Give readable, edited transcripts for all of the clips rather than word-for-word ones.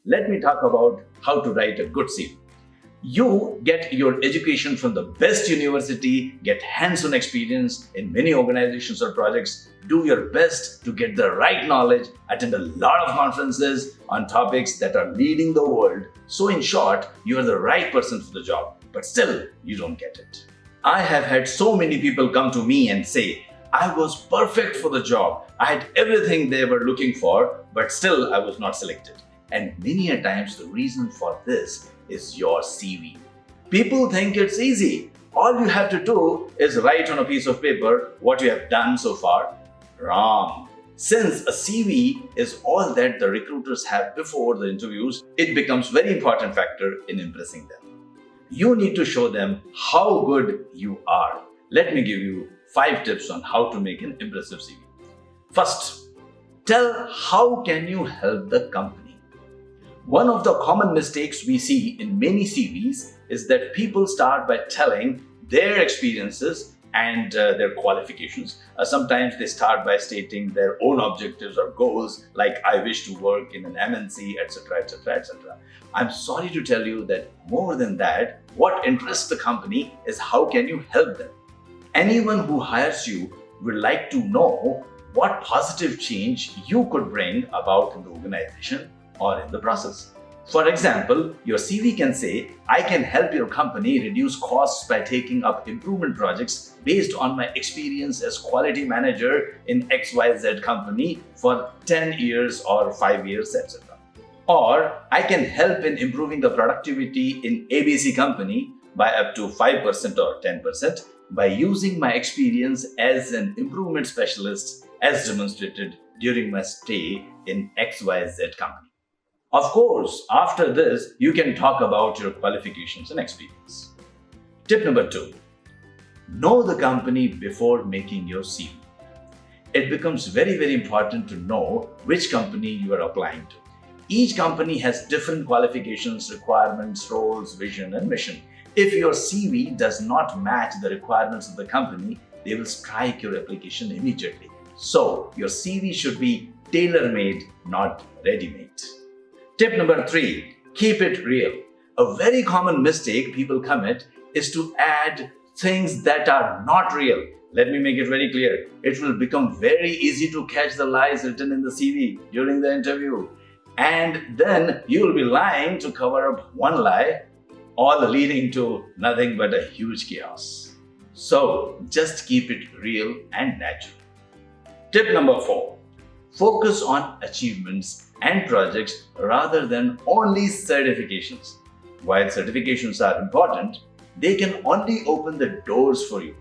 let me talk about how to write a good CV. You get your education from the best university, get hands-on experience in many organizations or projects, do your best to get the right knowledge, attend a lot of conferences on topics that are leading the world. So in short, you are the right person for the job, but still you don't get it. I have had so many people come to me and say, I was perfect for the job. I had everything they were looking for, but still I was not selected. And many a times the reason for this is your CV. People think it's easy. All you have to do is write on a piece of paper what you have done so far. Wrong. Since a CV is all that the recruiters have before the interviews, it becomes very important factor in impressing them. You need to show them how good you are. Let me give you 5 tips on how to make an impressive CV. First, tell how can you help the company. One of the common mistakes we see in many CVs is that people start by telling their experiences and their qualifications. Sometimes they start by stating their own objectives or goals, like I wish to work in an MNC, etc., etc., etc. I'm sorry to tell you that more than that, what interests the company is how can you help them. Anyone who hires you would like to know what positive change you could bring about in the organization or in the process. For example, your CV can say, I can help your company reduce costs by taking up improvement projects based on my experience as quality manager in XYZ company for 10 years or 5 years, etc. Or I can help in improving the productivity in ABC company by up to 5% or 10% by using my experience as an improvement specialist as demonstrated during my stay in XYZ company. Of course, after this, you can talk about your qualifications and experience. Tip number 2. Know the company before making your CV. It becomes very important to know which company you are applying to. Each company has different qualifications, requirements, roles, vision, and mission. If your CV does not match the requirements of the company, they will strike your application immediately. So, your CV should be tailor-made, not ready-made. Tip number 3, keep it real. A very common mistake people commit is to add things that are not real. Let me make it very clear. It will become very easy to catch the lies written in the CV during the interview. And then you will be lying to cover up one lie, all leading to nothing but a huge chaos. So just keep it real and natural. Tip number 4, focus on achievements and projects rather than only certifications. While certifications are important, they can only open the doors for you.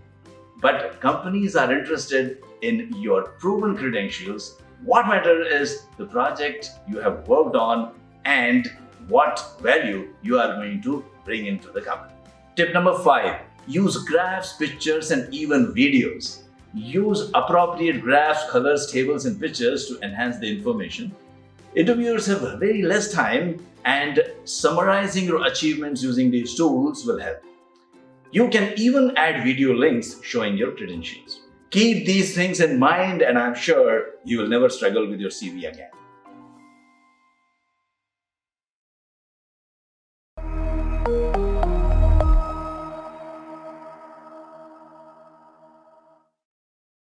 But companies are interested in your proven credentials. What matters is the project you have worked on and what value you are going to bring into the company. Tip number 5, use graphs, pictures, and even videos. Use appropriate graphs, colors, tables, and pictures to enhance the information. Interviewers have very less time, and summarizing your achievements using these tools will help. You can even add video links showing your credentials. Keep these things in mind, and I'm sure you will never struggle with your CV again.